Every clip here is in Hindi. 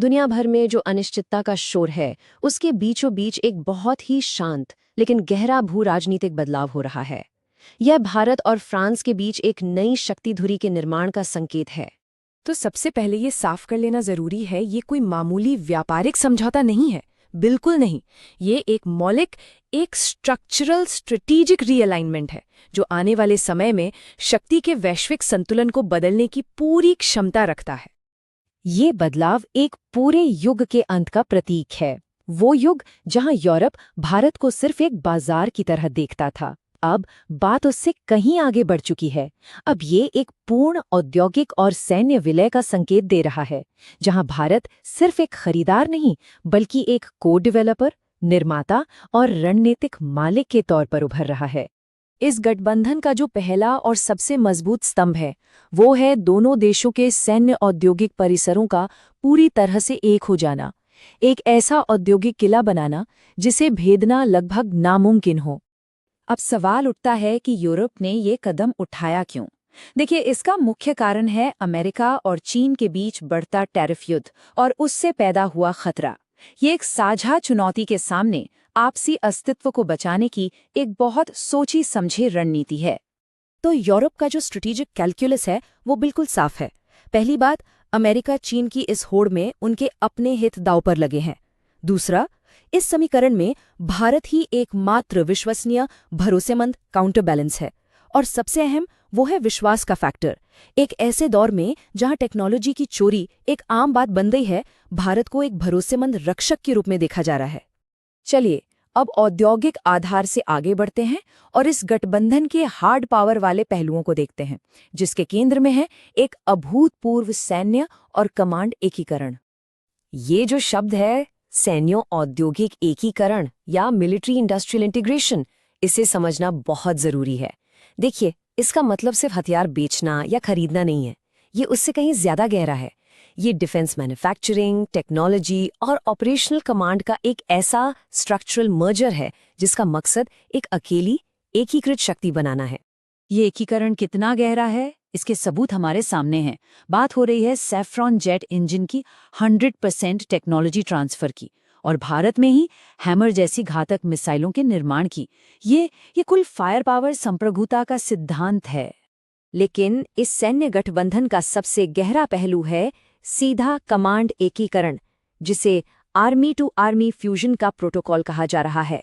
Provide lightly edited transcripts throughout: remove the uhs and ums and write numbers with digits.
दुनिया भर में जो अनिश्चितता का शोर है, उसके बीचों बीच एक बहुत ही शांत लेकिन गहरा भू राजनीतिक बदलाव हो रहा है। यह भारत और फ्रांस के बीच एक नई शक्ति धुरी के निर्माण का संकेत है। तो सबसे पहले ये साफ कर लेना जरूरी है, ये कोई मामूली व्यापारिक समझौता नहीं है। बिल्कुल नहीं। ये एक मौलिक, एक स्ट्रक्चरल स्ट्रेटेजिक रीअलाइनमेंट है, जो आने वाले समय में शक्ति के वैश्विक संतुलन को बदलने की पूरी क्षमता रखता है। ये बदलाव एक पूरे युग के अंत का प्रतीक है। वो युग जहां यूरोप भारत को सिर्फ एक बाजार की तरह देखता था, अब बात उससे कहीं आगे बढ़ चुकी है। अब ये एक पूर्ण औद्योगिक और सैन्य विलय का संकेत दे रहा है, जहां भारत सिर्फ एक खरीदार नहीं, बल्कि एक को डेवलपर, निर्माता और रणनीतिक मालिक के तौर पर उभर रहा है। इस गठबंधन का जो पहला और सबसे मजबूत स्तंभ है, वो है दोनों देशों के सैन्य औद्योगिक परिसरों का पूरी तरह से एक हो जाना। एक ऐसा औद्योगिक किला बनाना जिसे भेदना लगभग नामुमकिन हो। अब सवाल उठता है कि यूरोप ने ये कदम उठाया क्यों? देखिए, इसका मुख्य कारण है अमेरिका और चीन के बीच बढ़ता टैरिफ युद्ध और उससे पैदा हुआ खतरा। ये एक साझा चुनौती के सामने आपसी अस्तित्व को बचाने की एक बहुत सोची समझी रणनीति है। तो यूरोप का जो स्ट्रेटेजिक कैलकुलस है, वो बिल्कुल साफ है। पहली बात, अमेरिका चीन की इस होड़ में उनके अपने हित दांव पर लगे हैं। दूसरा, इस समीकरण में भारत ही एकमात्र विश्वसनीय, भरोसेमंद काउंटर बैलेंस है। और सबसे अहम वो है विश्वास का फैक्टर। एक ऐसे दौर में जहां टेक्नोलॉजी की चोरी एक आम बात बन गई है, भारत को एक भरोसेमंद रक्षक के रूप में देखा जा रहा है। चलिए, अब औद्योगिक आधार से आगे बढ़ते हैं और इस गठबंधन के हार्ड पावर वाले पहलुओं को देखते हैं, जिसके केंद्र में है एक अभूतपूर्व सैन्य और कमांड एकीकरण। ये जो शब्द है, सैन्य औद्योगिक एकीकरण या मिलिट्री इंडस्ट्रियल इंटीग्रेशन, इसे समझना बहुत जरूरी है। देखिए, इसका मतलब सिर्फ हथियार बेचना या खरीदना नहीं है। ये उससे कहीं ज्यादा गहरा है। ये डिफेंस मैन्युफैक्चरिंग, टेक्नोलॉजी और ऑपरेशनल कमांड का एक ऐसा स्ट्रक्चरल मर्जर है जिसका मकसद एक अकेली, एकीकृत शक्ति बनाना है। ये एकीकरण कितना गहरा है, इसके सबूत हमारे सामने हैं। बात हो रही है सैफ्रॉन जेट इंजन की 100% टेक्नोलॉजी ट्रांसफर की, और भारत में ही हैमर जैसी घातक मिसाइलों के निर्माण की। ये कुल फायर पावर संप्रभुता का सिद्धांत है। लेकिन इस सैन्य गठबंधन का सबसे गहरा पहलू है सीधा कमांड एकीकरण, जिसे आर्मी टू आर्मी फ्यूजन का प्रोटोकॉल कहा जा रहा है।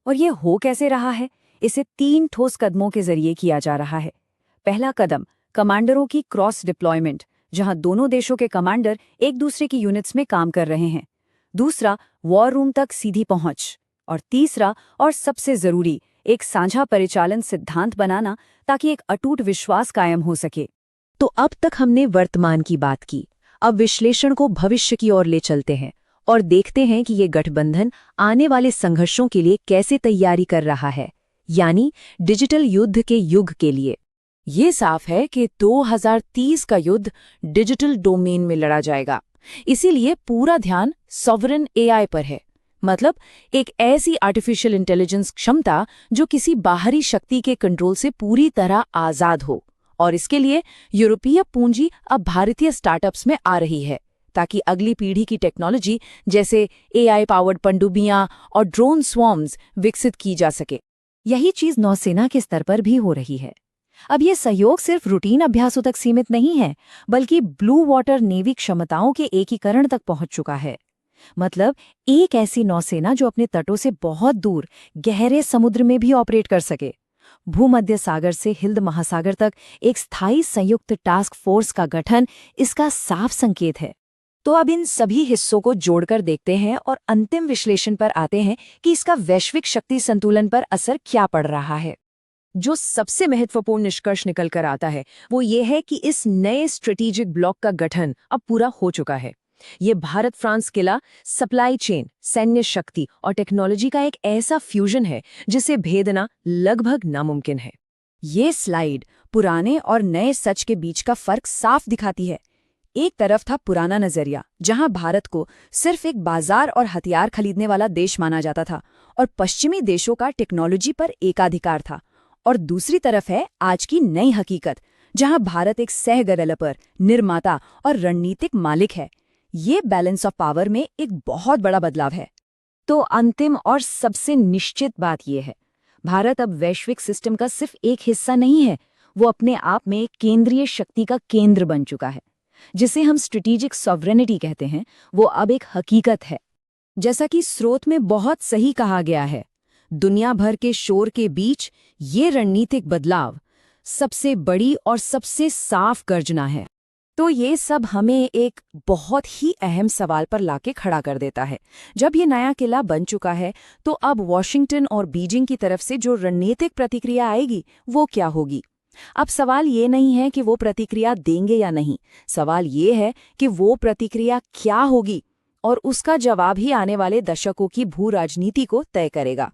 और ये हो कैसे रहा है? इसे 3 ठोस कदमों के जरिए किया जा रहा है। पहला कदम, कमांडरों की क्रॉस डिप्लॉयमेंट, जहां दोनों देशों के कमांडर एक दूसरे की यूनिट्स में काम कर रहे हैं। दूसरा, वॉर रूम तक सीधी पहुंच। और तीसरा और सबसे जरूरी, एक साझा परिचालन सिद्धांत बनाना, ताकि एक अटूट विश्वास कायम हो सके। तो अब तक हमने वर्तमान की बात की। अब विश्लेषण को भविष्य की ओर ले चलते हैं और देखते हैं कि ये गठबंधन आने वाले संघर्षों के लिए कैसे तैयारी कर रहा है, यानी डिजिटल युद्ध के युग के लिए। ये साफ है कि 2030 का युद्ध डिजिटल डोमेन में लड़ा जाएगा। इसीलिए पूरा ध्यान सॉवरेन एआई पर है। मतलब एक ऐसी आर्टिफिशियल इंटेलिजेंस क्षमता जो किसी बाहरी शक्ति के कंट्रोल से पूरी तरह आजाद हो। और इसके लिए यूरोपीय पूंजी अब भारतीय स्टार्टअप्स में आ रही है, ताकि अगली पीढ़ी की टेक्नोलॉजी जैसे एआई पावर्ड पनडुब्बियां और ड्रोन स्वॉर्म्स विकसित की जा सके। यही चीज नौसेना के स्तर पर भी हो रही है। अब ये सहयोग सिर्फ रूटीन अभ्यासों तक सीमित नहीं है, बल्कि ब्लू वाटर नेवी क्षमताओं के एकीकरण तक पहुंच चुका है। मतलब एक ऐसी नौसेना जो अपने तटों से बहुत दूर गहरे समुद्र में भी ऑपरेट कर सके। भूमध्य सागर से हिंद महासागर तक एक स्थायी संयुक्त टास्क फोर्स का गठन इसका साफ संकेत है। तो अब इन सभी हिस्सों को जोड़कर देखते हैं और अंतिम विश्लेषण पर आते हैं कि इसका वैश्विक शक्ति संतुलन पर असर क्या पड़ रहा है। जो सबसे महत्वपूर्ण निष्कर्ष निकल कर आता है, वो ये है कि इस नए स्ट्रेटेजिक ब्लॉक का गठन अब पूरा हो चुका है। ये भारत फ्रांस किला सप्लाई चेन, सैन्य शक्ति और टेक्नोलॉजी का एक ऐसा फ्यूजन है जिसे भेदना लगभग नामुमकिन है। ये स्लाइड पुराने और नए सच के बीच का फर्क साफ दिखाती है। एक तरफ था पुराना नजरिया, जहां भारत को सिर्फ एक बाजार और हथियार खरीदने वाला देश माना जाता था और पश्चिमी देशों का टेक्नोलॉजी पर एकाधिकार था। और दूसरी तरफ है आज की नई हकीकत, जहां भारत एक सह डेवलपर, निर्माता और रणनीतिक मालिक है। ये बैलेंस ऑफ पावर में एक बहुत बड़ा बदलाव है। तो अंतिम और सबसे निश्चित बात यह है, भारत अब वैश्विक सिस्टम का सिर्फ एक हिस्सा नहीं है, वो अपने आप में एक केंद्रीय शक्ति का केंद्र बन चुका है। जिसे हम स्ट्रेटेजिक सॉवरेनिटी कहते हैं, वो अब एक हकीकत है। जैसा कि स्रोत में बहुत सही कहा गया है, दुनिया भर के शोर के बीच ये रणनीतिक बदलाव सबसे बड़ी और सबसे साफ गर्जना है। तो ये सब हमें एक बहुत ही अहम सवाल पर लाके खड़ा कर देता है। जब ये नया किला बन चुका है, तो अब वॉशिंगटन और बीजिंग की तरफ से जो रणनीतिक प्रतिक्रिया आएगी, वो क्या होगी? अब सवाल ये नहीं है कि वो प्रतिक्रिया देंगे या नहीं, सवाल ये है कि वो प्रतिक्रिया क्या होगी, और उसका जवाब ही आने वाले दशकों की भू राजनीति को तय करेगा।